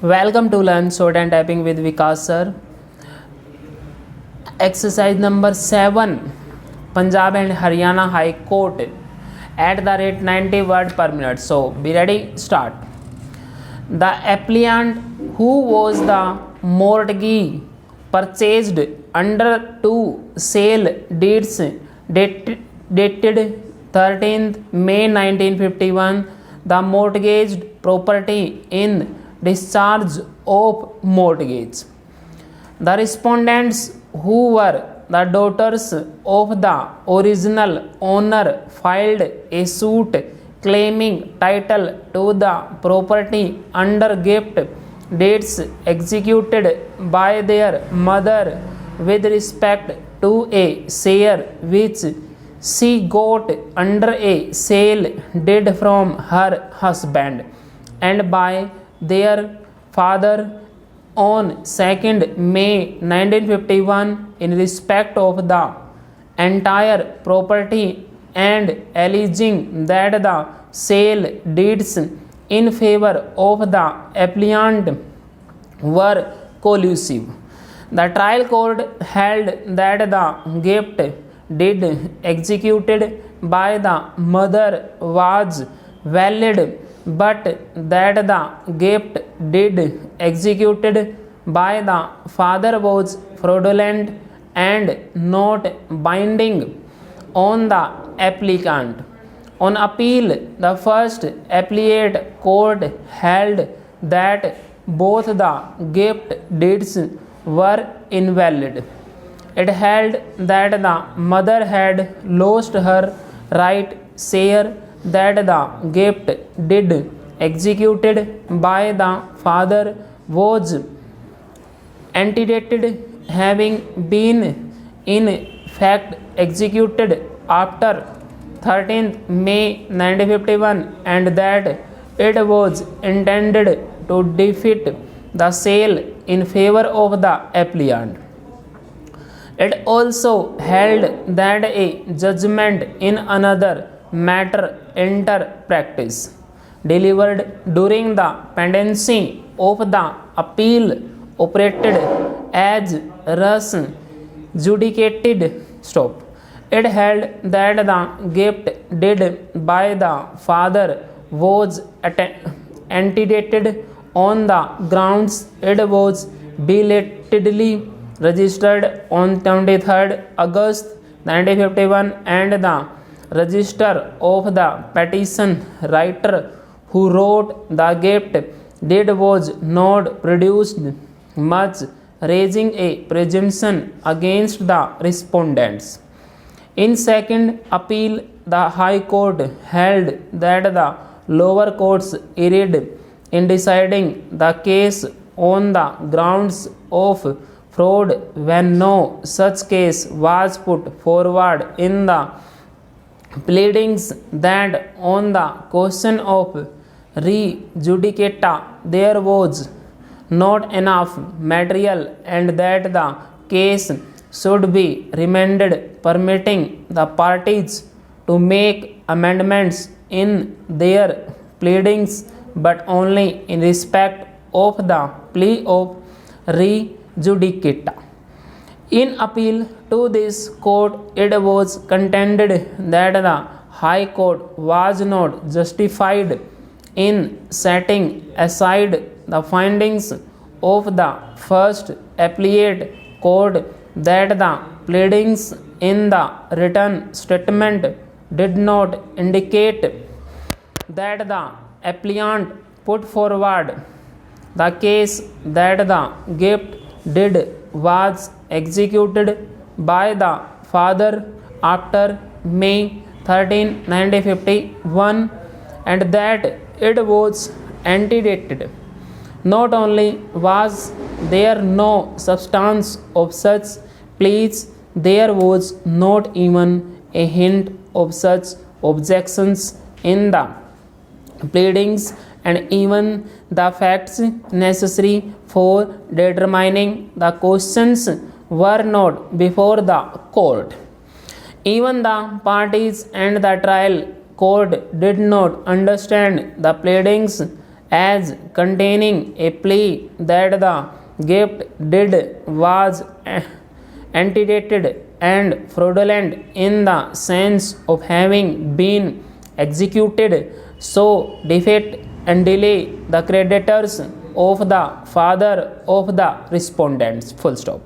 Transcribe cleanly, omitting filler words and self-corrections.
Welcome to Learn Short and Typing with Vikas sir. Exercise number 7. Punjab and Haryana High Court at the rate 90 word per minute. So be ready, start. The applicant who was the mortgagee purchased under two sale deeds dated 13th May 1951 the mortgaged property in discharge of mortgage. The respondents, who were the daughters of the original owner, filed a suit claiming title to the property under gift deeds executed by their mother with respect to a share which she got under a sale deed from her husband and by their father on 2nd May 1951 in respect of the entire property and alleging that the sale deeds in favor of the applicant were collusive. The trial court held that the gift deed executed by the mother was valid but that the gift deed executed by the father was fraudulent and not binding on the applicant. On appeal, the first appellate court held that both the gift deeds were invalid. It held that the mother had lost her right share that the gift deed executed by the father was antedated, having been in fact executed after 13th May 1951 and that it was intended to defeat the sale in favor of the applicant. It also held that a judgment in another matter inter practice delivered during the pendency of the appeal operated as res judicated stop. It held that the gift deed by the father was antedated on the grounds it was belatedly registered on 23rd August 1951 and the register of the petition writer who wrote the gift deed was not produced, much raising a presumption against the respondents. In second appeal, the High Court held that the lower courts erred in deciding the case on the grounds of fraud when no such case was put forward in the pleadings, that on the question of re judicata there was not enough material and that the case should be remanded, permitting the parties to make amendments in their pleadings but only in respect of the plea of re judicata. In appeal to this court, it was contended that the High Court was not justified in setting aside the findings of the first appellate court that the pleadings in the written statement did not indicate that the applicant put forward the case that the gift deed was executed by the father after May 13, 1951 and that it was antedated. Not only was there no substance of such pleas, there was not even a hint of such objections in the pleadings, and even the facts necessary for determining the questions were not before the court. Even the parties and the trial court did not understand the pleadings as containing a plea that the gift deed was antedated and fraudulent in the sense of having been executed, so defeat and delay the creditors of the father of the respondents. Full stop.